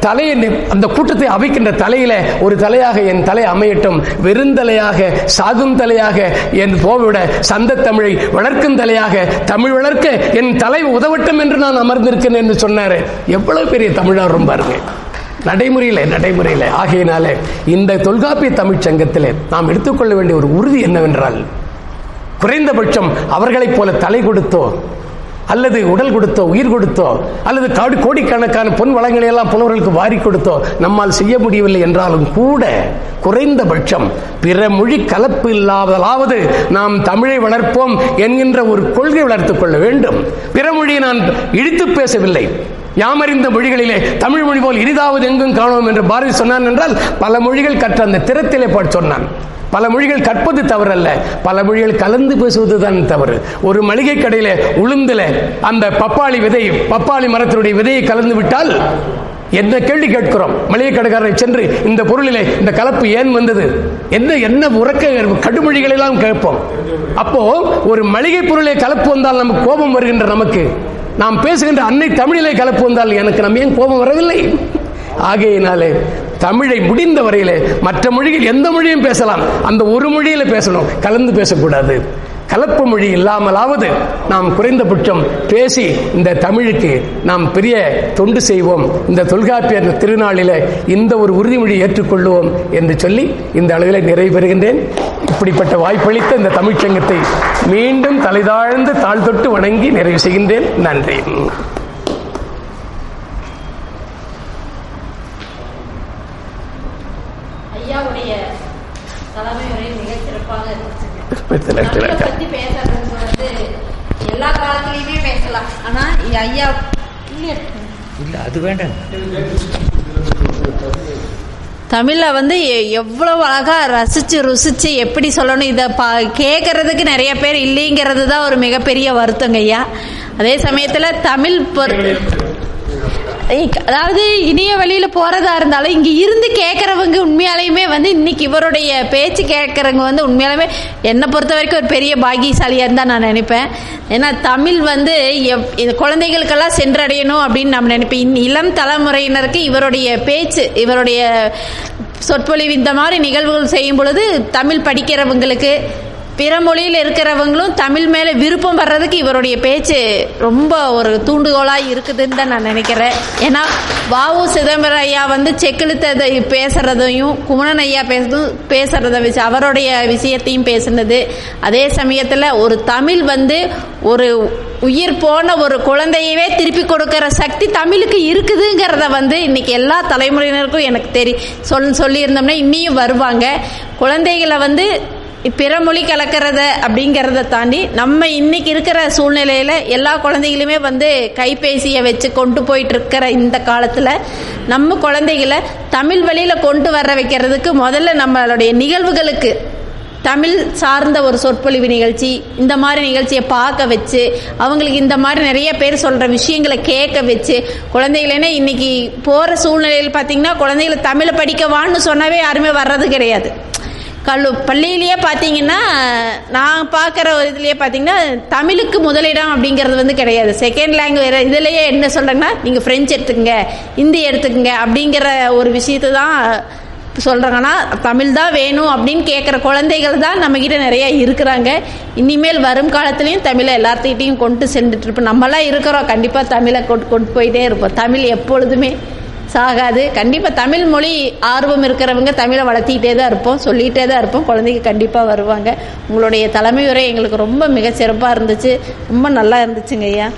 S2: தலையை, அந்த கூட்டத்தை அவைக்கின்ற தலையில ஒரு தலையாக என் தலை அமையட்டும், வெறுந்தலையாக சாகும் தலையாக என் போவிட சந்த தமிழை வளர்க்கும் தலையாக தமிழ் வளர்க்க என் தலை உதவட்டும் என்று நான் அமர்ந்திருக்கிறேன் என்று சொன்னாரு. எவ்வளவு பெரிய தமிழாரும் பாருங்க, நடைமுறையில். ஆகையினாலே இந்த தொல்காப்பிய தமிழ் சங்கத்திலே நாம் எடுத்துக்கொள்ள வேண்டிய ஒரு உறுதி என்னவென்றால், குறைந்தபட்சம் அவர்களைப் போல தலை கொடுத்தோ அல்லது உடல் கொடுத்தோ உயிர் கொடுத்தோ அல்லது கோடிக்கணக்கான பொன் வளங்களை எல்லாம் புலவர்களுக்கு வாரி கொடுத்தோ நம்மால் செய்ய முடியவில்லை என்றாலும் கூட குறைந்தபட்சம் பிற மொழி கலப்பு இல்லாதலாவது நாம் தமிழை வளர்ப்போம் என்கின்ற ஒரு கொள்கை வளர்த்துக் கொள்ள வேண்டும். பிற மொழியை நான் இழித்து பேசவில்லை. யாமறிந்த மொழிகளிலே தமிழ் மொழி போல் இனிதாவது எங்கும் காணோம் என்று பாரதி சொன்னான் என்றால் பல மொழிகள் கற்ற அந்த திறத்திலே பாட்டு சொன்னான். பல மொழிகள் கற்பது தவறல்ல, பல மொழிகள் கலந்து பேசுவதுதான் தவறு. ஒரு மளிகை கடையில உளுந்துல அந்த பப்பாளி மரத்தினுடைய விதையை கலந்து விட்டால் என்ன கேள்வி கேட்கிறோம்? மளிகை கடைக்காரரை சென்று இந்த பொருளிலே இந்த கலப்பு ஏன் வந்தது, என்ன உறக்க கடுமொழிகள் எல்லாம் கேட்போம். அப்போ ஒரு மளிகை பொருளை கலப்பு வந்தால் நமக்கு கோபம் வருகின்ற நமக்கு, நாம் பேசுகின்ற அன்னை தமிழிலே கலப்பு வந்தால் எனக்கு நம்ம ஏன் கோபம் வரவில்லை? ஆகையினாலே தமிழை முடிந்த வரையிலே மற்ற மொழிகள் எந்த மொழியும் பேசலாம், அந்த ஒரு மொழியில பேசணும், கலந்து பேசக்கூடாது. கலப்பு மொழி இல்லாமலாவது நாம் குறைந்தபட்சம் பேசி இந்த தமிழுக்கு நாம் பெரிய தொண்டு செய்வோம். இந்த தொல்காப்பியர் திருநாளில இந்த ஒரு உறுதிமொழி ஏற்றுக்கொள்வோம் என்று சொல்லி இந்த அளவிலே நிறைவு பெறுகின்றேன். இப்படிப்பட்ட வாய்ப்பளித்த இந்த தமிழ்ச்சங்கத்தை மீண்டும் தலைதாழ்ந்து தாழ்தொட்டு வணங்கி நிறைவு செய்கின்றேன். நன்றி.
S1: ஐயாவுடைய தலைமை உரை மிக சிறப்பாக இருந்துச்சு. பத்தி பேசுறது வந்து எல்லா காலத்திலயுமே பேசலாம், ஆனா ஐயா இல்ல அது வேண்டாம். தமிழ்ல வந்து எவ்வளவு அழகா ரசிச்சு ருசிச்சு எப்படி சொல்லணும், இதை கேட்கறதுக்கு நிறைய பேர் இல்லைங்கிறது தான் ஒரு மிகப்பெரிய வருத்தங்க ஐயா. அதே சமயத்துல தமிழ் அதாவது இணைய வழியில போறதா இருந்தாலும் இங்க இருந்து கேட்கறவங்க உண்மையாலையுமே வந்து இன்னைக்கு இவருடைய பேச்சு கேட்கறவங்க வந்து உண்மையாலுமே என்னை பொறுத்த வரைக்கும் ஒரு பெரிய பாக்கியசாலியா இருந்தா நான் நினைப்பேன். ஏன்னா தமிழ் வந்து குழந்தைகளுக்கெல்லாம் சென்றடையணும் அப்படின்னு நான் நினைப்பேன். இளம் தலைமுறையினருக்கு இவருடைய பேச்சு, இவருடைய சொற்பொழிவு, இந்த மாதிரி நிகழ்வுகள் செய்யும் பொழுது தமிழ் படிக்கிறவங்களுக்கு, பிற மொழியில் இருக்கிறவங்களும் தமிழ் மேலே விருப்பம் வர்றதுக்கு இவருடைய பேச்சு ரொம்ப ஒரு தூண்டுகோலாக இருக்குதுன்னு தான் நான் நினைக்கிறேன். ஏன்னா வ.உ. சிதம்பரம் ஐயா வந்து செக்கெழுத்ததை பேசுறதையும், குமணன் ஐயா பேசுறதை வச்சு அவருடைய விஷயத்தையும் பேசுனது. அதே சமயத்தில் ஒரு தமிழ் வந்து ஒரு உயிர் போன ஒரு குழந்தையவே திருப்பி கொடுக்கிற சக்தி தமிழுக்கு இருக்குதுங்கிறத வந்து இன்னைக்கு எல்லா தலைமுறையினருக்கும் எனக்கு சொல்லியிருந்தோம்னா இன்னியும் வருவாங்க. குழந்தைகளை வந்து பிற மொழி கலக்கிறத அப்படிங்கிறத தாண்டி நம்ம இன்னைக்கு இருக்கிற சூழ்நிலையில எல்லா குழந்தைகளுமே வந்து கைபேசியை வச்சு கொண்டு போயிட்டு இருக்கிற இந்த காலத்துல நம்ம குழந்தைகளை தமிழ் வழியில கொண்டு வர வைக்கிறதுக்கு முதல்ல நம்மளுடைய நிகழ்வுகளுக்கு தமிழ் சார்ந்த ஒரு சொற்பொழிவு நிகழ்ச்சி, இந்த மாதிரி நிகழ்ச்சியை பார்க்க வச்சு அவங்களுக்கு இந்த மாதிரி நிறைய பேர் சொல்ற விஷயங்களை கேட்க வச்சு குழந்தைகளே இன்னைக்கு போற சூழ்நிலையில் பார்த்தீங்கன்னா குழந்தைகளை தமிழை படிக்கவான்னு சொன்னாவே யாருமே வர்றது கிடையாது. பள்ளியிலேயே பார்த்தீங்கன்னா நான் பார்க்குற ஒரு இதுலேயே பார்த்தீங்கன்னா தமிழுக்கு முதலிடம் அப்படிங்கிறது வந்து கிடையாது. செகண்ட் லாங்குவேஜ் இதுலேயே என்ன சொல்கிறாங்கன்னா நீங்கள் ஃப்ரெஞ்சு எடுத்துக்கங்க, ஹிந்தி எடுத்துக்கங்க அப்படிங்கிற ஒரு விஷயத்தை தான் சொல்கிறாங்கன்னா தமிழ் தான் வேணும் அப்படின்னு கேட்குற குழந்தைகள் தான் நம்மக்கிட்ட நிறைய இருக்கிறாங்க. இனிமேல் வரும் காலத்துலேயும் தமிழை எல்லாத்துக்கிட்டையும் கொண்டு சென்றுட்டு இருப்போம். நம்மளாம் இருக்கிறோம், கண்டிப்பாக தமிழை கொண்டு போயிட்டே இருப்போம். தமிழ் எப்பொழுதுமே சாகாது. கண்டிப்பாக தமிழ் மொழி ஆர்வம் இருக்கிறவங்க தமிழை வளர்த்திக்கிட்டே தான் இருப்போம், சொல்லிகிட்டே தான் இருப்போம். குழந்தைங்க கண்டிப்பாக வருவாங்க. உங்களுடைய தலைமை உரை எங்களுக்கு ரொம்ப மிக சிறப்பாக இருந்துச்சு, ரொம்ப நல்லா இருந்துச்சுங்க ஐயா.